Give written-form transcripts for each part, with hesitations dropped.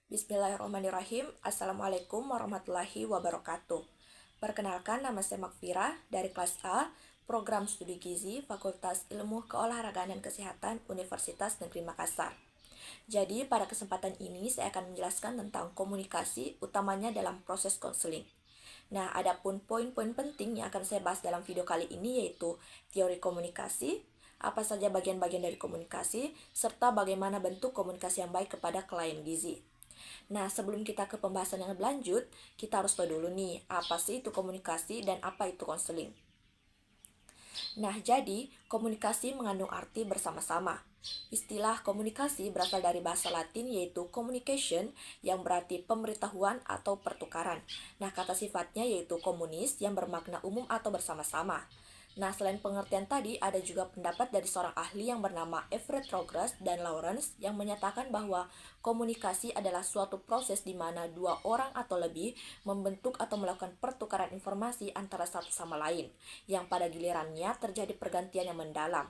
Bismillahirrahmanirrahim. Assalamualaikum warahmatullahi wabarakatuh. Perkenalkan, nama saya Makfira dari kelas A, Program Studi Gizi, Fakultas Ilmu Keolahragaan dan Kesehatan, Universitas Negeri Makassar. Jadi, pada kesempatan ini saya akan menjelaskan tentang komunikasi, utamanya dalam proses konseling. Nah, adapun poin-poin penting yang akan saya bahas dalam video kali ini yaitu teori komunikasi, apa saja bagian-bagian dari komunikasi, serta bagaimana bentuk komunikasi yang baik kepada klien gizi. Nah, sebelum kita ke pembahasan yang lebih lanjut, kita harus tahu dulu nih, apa sih itu komunikasi dan apa itu konseling. Nah, jadi komunikasi mengandung arti bersama-sama. Istilah komunikasi berasal dari bahasa Latin yaitu communication yang berarti pemberitahuan atau pertukaran. Nah, kata sifatnya yaitu komunis yang bermakna umum atau bersama-sama. Nah, selain pengertian tadi, ada juga pendapat dari seorang ahli yang bernama Everett Rogers dan Lawrence yang menyatakan bahwa komunikasi adalah suatu proses di mana dua orang atau lebih membentuk atau melakukan pertukaran informasi antara satu sama lain, yang pada gilirannya terjadi pergantian yang mendalam.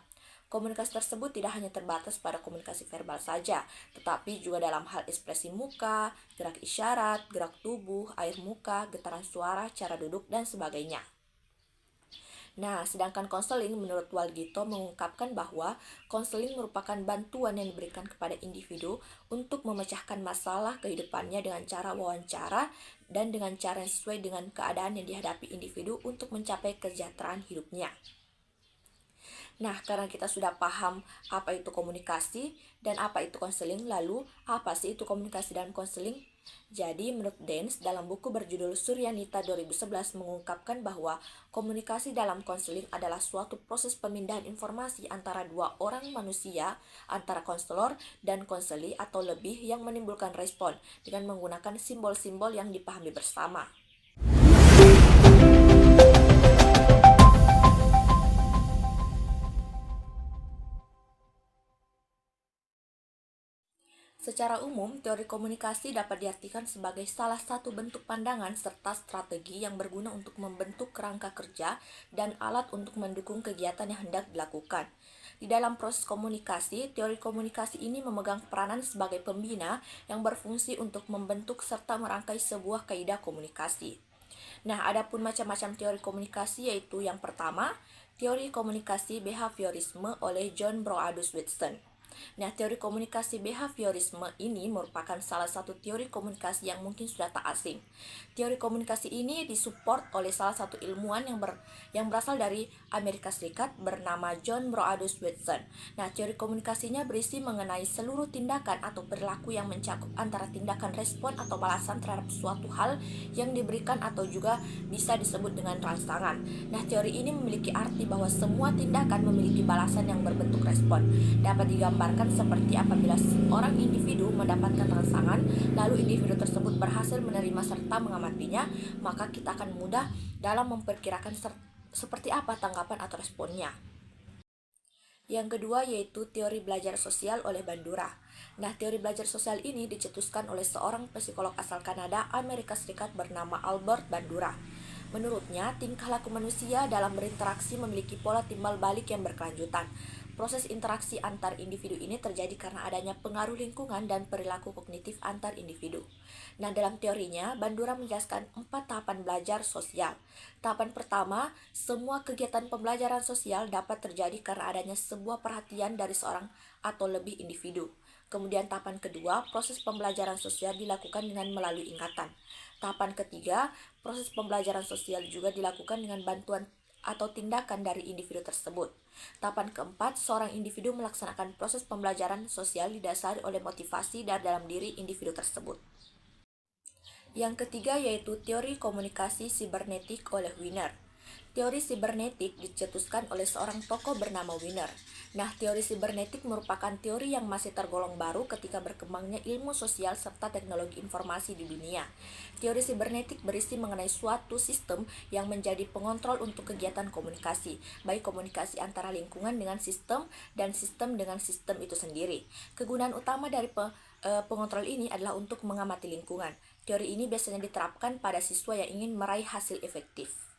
Komunikasi tersebut tidak hanya terbatas pada komunikasi verbal saja, tetapi juga dalam hal ekspresi muka, gerak isyarat, gerak tubuh, air muka, getaran suara, cara duduk, dan sebagainya. Nah, sedangkan konseling menurut Walgito mengungkapkan bahwa konseling merupakan bantuan yang diberikan kepada individu untuk memecahkan masalah kehidupannya dengan cara wawancara dan dengan cara yang sesuai dengan keadaan yang dihadapi individu untuk mencapai kesejahteraan hidupnya. Nah, karena kita sudah paham apa itu komunikasi dan apa itu konseling, lalu apa sih itu komunikasi dan konseling? Jadi, menurut Dance, dalam buku berjudul Suryanita 2011 mengungkapkan bahwa komunikasi dalam konseling adalah suatu proses pemindahan informasi antara dua orang manusia, antara konselor dan konseli atau lebih yang menimbulkan respon dengan menggunakan simbol-simbol yang dipahami bersama. Secara umum, teori komunikasi dapat diartikan sebagai salah satu bentuk pandangan serta strategi yang berguna untuk membentuk kerangka kerja dan alat untuk mendukung kegiatan yang hendak dilakukan. Di dalam proses komunikasi, teori komunikasi ini memegang peranan sebagai pembina yang berfungsi untuk membentuk serta merangkai sebuah kaidah komunikasi. Nah, adapun macam-macam teori komunikasi yaitu yang pertama, teori komunikasi behaviorisme oleh John Broadus Watson. Nah, teori komunikasi behaviorisme ini merupakan salah satu teori komunikasi yang mungkin sudah tak asing. Teori komunikasi ini disupport oleh salah satu ilmuwan yang berasal dari Amerika Serikat bernama John Broadus Watson. Nah, teori komunikasinya berisi mengenai seluruh tindakan atau perilaku yang mencakup antara tindakan respon atau balasan terhadap suatu hal yang diberikan atau juga bisa disebut dengan rangsangan. Nah, teori ini memiliki arti bahwa semua tindakan memiliki balasan yang berbentuk respon. Dapat digambarkan seperti apabila seorang individu mendapatkan rangsangan, lalu individu tersebut berhasil menerima serta mengamatinya, maka kita akan mudah dalam memperkirakan seperti apa tanggapan atau responnya. Yang kedua yaitu teori belajar sosial oleh Bandura. Nah, teori belajar sosial ini dicetuskan oleh seorang psikolog asal Kanada, Amerika Serikat bernama Albert Bandura. Menurutnya, tingkah laku manusia dalam berinteraksi memiliki pola timbal balik yang berkelanjutan. Proses interaksi antar individu ini terjadi karena adanya pengaruh lingkungan dan perilaku kognitif antar individu. Nah, dalam teorinya, Bandura menjelaskan 4 tahapan belajar sosial. Tahapan pertama, semua kegiatan pembelajaran sosial dapat terjadi karena adanya sebuah perhatian dari seorang atau lebih individu. Kemudian tahapan kedua, proses pembelajaran sosial dilakukan dengan melalui ingatan. Tahapan ketiga, proses pembelajaran sosial juga dilakukan dengan bantuan atau tindakan dari individu tersebut. Tahapan keempat, seorang individu melaksanakan proses pembelajaran sosial didasari oleh motivasi dari dalam diri individu tersebut. Yang ketiga yaitu teori komunikasi sibernetik oleh Wiener. Teori sibernetik dicetuskan oleh seorang tokoh bernama Wiener. Nah, teori sibernetik merupakan teori yang masih tergolong baru ketika berkembangnya ilmu sosial serta teknologi informasi di dunia. Teori sibernetik berisi mengenai suatu sistem yang menjadi pengontrol untuk kegiatan komunikasi, baik komunikasi antara lingkungan dengan sistem dan sistem dengan sistem itu sendiri. Kegunaan utama dari pengontrol ini adalah untuk mengamati lingkungan. Teori ini biasanya diterapkan pada siswa yang ingin meraih hasil efektif.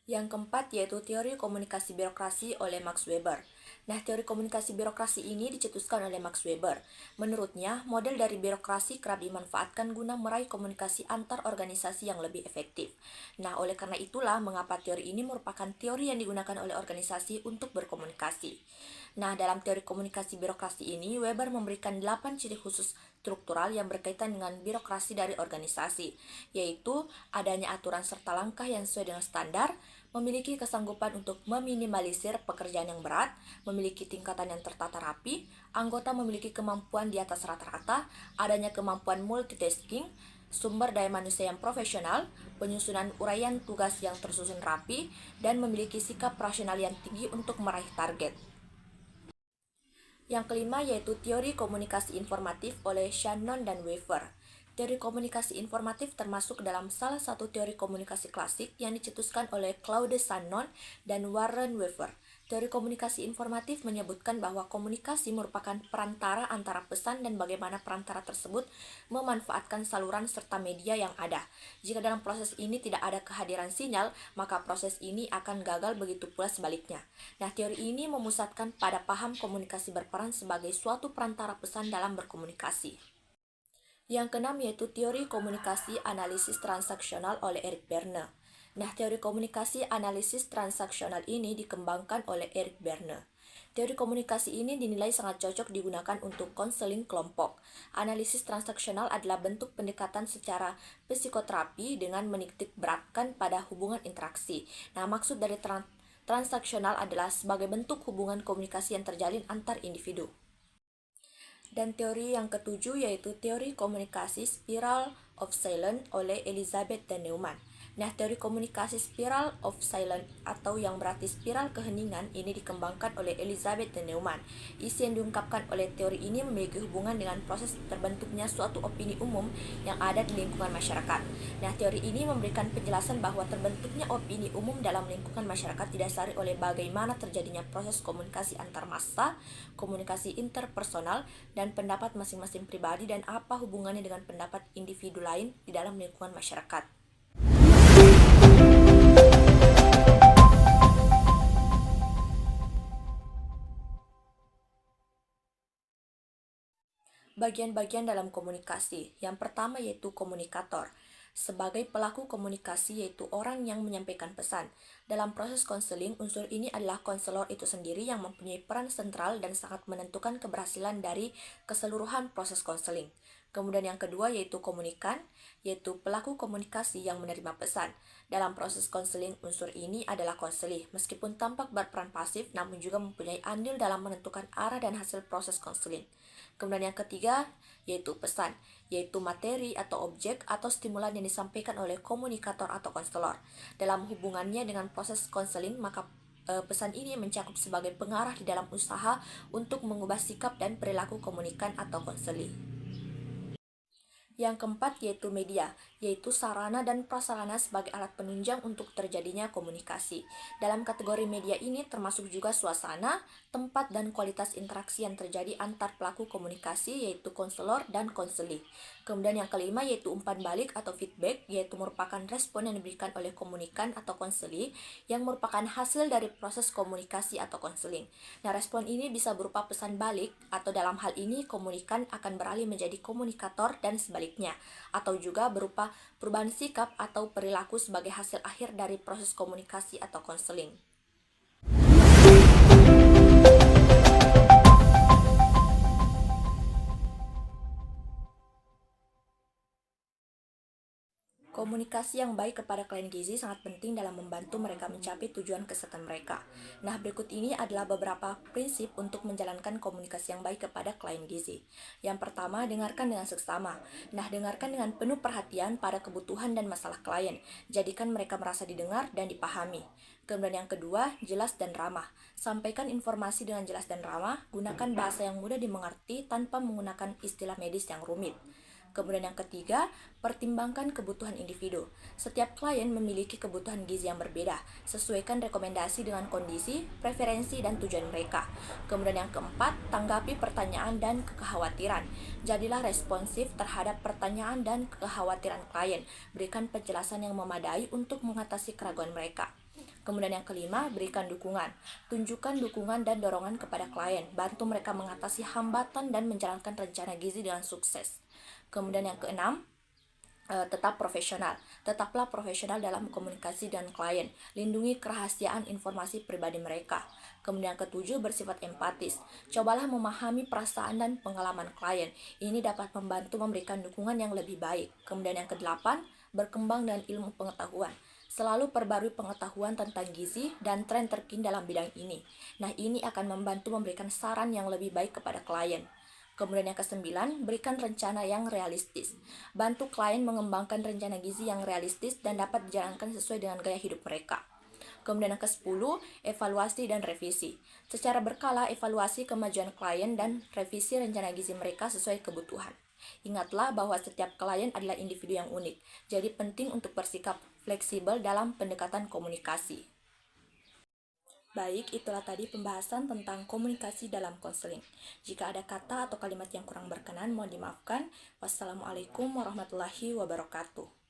Yang keempat yaitu teori komunikasi birokrasi oleh Max Weber. Nah, teori komunikasi birokrasi ini dicetuskan oleh Max Weber. Menurutnya, model dari birokrasi kerap dimanfaatkan guna meraih komunikasi antar organisasi yang lebih efektif. Nah, oleh karena itulah mengapa teori ini merupakan teori yang digunakan oleh organisasi untuk berkomunikasi. Nah, dalam teori komunikasi birokrasi ini, Weber memberikan 8 ciri khusus struktural yang berkaitan dengan birokrasi dari organisasi, yaitu adanya aturan serta langkah yang sesuai dengan standar, memiliki kesanggupan untuk meminimalisir pekerjaan yang berat, memiliki tingkatan yang tertata rapi, anggota memiliki kemampuan di atas rata-rata, adanya kemampuan multitasking, sumber daya manusia yang profesional, penyusunan uraian tugas yang tersusun rapi, dan memiliki sikap rasional yang tinggi untuk meraih target. Yang kelima yaitu teori komunikasi informatif oleh Shannon dan Weaver. Teori komunikasi informatif termasuk dalam salah satu teori komunikasi klasik yang dicetuskan oleh Claude Shannon dan Warren Weaver. Teori komunikasi informatif menyebutkan bahwa komunikasi merupakan perantara antara pesan dan bagaimana perantara tersebut memanfaatkan saluran serta media yang ada. Jika dalam proses ini tidak ada kehadiran sinyal, maka proses ini akan gagal, begitu pula sebaliknya. Nah, teori ini memusatkan pada paham komunikasi berperan sebagai suatu perantara pesan dalam berkomunikasi. Yang keenam yaitu teori komunikasi analisis transaksional oleh Eric Berne. Nah, teori komunikasi analisis transaksional ini dikembangkan oleh Eric Berne. Teori komunikasi ini dinilai sangat cocok digunakan untuk konseling kelompok. Analisis transaksional adalah bentuk pendekatan secara psikoterapi dengan menitik beratkan pada hubungan interaksi. Nah, maksud dari transaksional adalah sebagai bentuk hubungan komunikasi yang terjalin antar individu. Dan teori yang ketujuh yaitu teori komunikasi Spiral of Silence oleh Elizabeth dan Neumann. Nah, teori komunikasi Spiral of Silence atau yang berarti spiral keheningan ini dikembangkan oleh Elizabeth dan Neumann. Isi yang diungkapkan oleh teori ini memiliki hubungan dengan proses terbentuknya suatu opini umum yang ada di lingkungan masyarakat. Nah, teori ini memberikan penjelasan bahwa terbentuknya opini umum dalam lingkungan masyarakat didasari oleh bagaimana terjadinya proses komunikasi antar massa, komunikasi interpersonal, dan pendapat masing-masing pribadi dan apa hubungannya dengan pendapat individu lain di dalam lingkungan masyarakat. Bagian-bagian dalam komunikasi. Yang pertama yaitu komunikator. Sebagai pelaku komunikasi yaitu orang yang menyampaikan pesan. Dalam proses konseling, unsur ini adalah konselor itu sendiri yang mempunyai peran sentral dan sangat menentukan keberhasilan dari keseluruhan proses konseling. Kemudian yang kedua yaitu komunikan, yaitu pelaku komunikasi yang menerima pesan. Dalam proses konseling, unsur ini adalah konselih, meskipun tampak berperan pasif, namun juga mempunyai andil dalam menentukan arah dan hasil proses konseling. Kemudian yang ketiga yaitu pesan, yaitu materi atau objek atau stimulan yang disampaikan oleh komunikator atau konselor. Dalam hubungannya dengan proses konseling, maka pesan ini mencakup sebagai pengarah di dalam usaha untuk mengubah sikap dan perilaku komunikan atau konseling. Yang keempat yaitu media, yaitu sarana dan prasarana sebagai alat penunjang untuk terjadinya komunikasi. Dalam kategori media ini termasuk juga suasana, tempat, dan kualitas interaksi yang terjadi antar pelaku komunikasi yaitu konselor dan konseli. Kemudian yang kelima yaitu umpan balik atau feedback, yaitu merupakan respon yang diberikan oleh komunikan atau konseli yang merupakan hasil dari proses komunikasi atau konseling. Nah, respon ini bisa berupa pesan balik atau dalam hal ini komunikan akan beralih menjadi komunikator dan sebaliknya, atau juga berupa perubahan sikap atau perilaku sebagai hasil akhir dari proses komunikasi atau konseling. Komunikasi yang baik kepada klien gizi sangat penting dalam membantu mereka mencapai tujuan kesehatan mereka. Nah, berikut ini adalah beberapa prinsip untuk menjalankan komunikasi yang baik kepada klien gizi. Yang pertama, dengarkan dengan seksama. Nah, dengarkan dengan penuh perhatian pada kebutuhan dan masalah klien. Jadikan mereka merasa didengar dan dipahami. Kemudian yang kedua, jelas dan ramah. Sampaikan informasi dengan jelas dan ramah, gunakan bahasa yang mudah dimengerti tanpa menggunakan istilah medis yang rumit. Kemudian yang ketiga, pertimbangkan kebutuhan individu. Setiap klien memiliki kebutuhan gizi yang berbeda. Sesuaikan rekomendasi dengan kondisi, preferensi, dan tujuan mereka. Kemudian yang keempat, tanggapi pertanyaan dan kekhawatiran. Jadilah responsif terhadap pertanyaan dan kekhawatiran klien. Berikan penjelasan yang memadai untuk mengatasi keraguan mereka. Kemudian yang kelima, berikan dukungan. Tunjukkan dukungan dan dorongan kepada klien. Bantu mereka mengatasi hambatan dan menjalankan rencana gizi dengan sukses. Kemudian yang keenam, tetap profesional. Tetaplah profesional dalam komunikasi dengan klien. Lindungi kerahasiaan informasi pribadi mereka. Kemudian yang ketujuh, bersifat empatis. Cobalah memahami perasaan dan pengalaman klien. Ini dapat membantu memberikan dukungan yang lebih baik. Kemudian yang kedelapan, berkembang dengan ilmu pengetahuan. Selalu perbarui pengetahuan tentang gizi dan tren terkini dalam bidang ini. Nah, ini akan membantu memberikan saran yang lebih baik kepada klien. Kemudian yang kesembilan, berikan rencana yang realistis. Bantu klien mengembangkan rencana gizi yang realistis dan dapat dijalankan sesuai dengan gaya hidup mereka. Kemudian yang ke-10, evaluasi dan revisi. Secara berkala, evaluasi kemajuan klien dan revisi rencana gizi mereka sesuai kebutuhan. Ingatlah bahwa setiap klien adalah individu yang unik, jadi penting untuk bersikap fleksibel dalam pendekatan komunikasi. Baik, itulah tadi pembahasan tentang komunikasi dalam konseling. Jika ada kata atau kalimat yang kurang berkenan, mohon dimaafkan. Wassalamualaikum warahmatullahi wabarakatuh.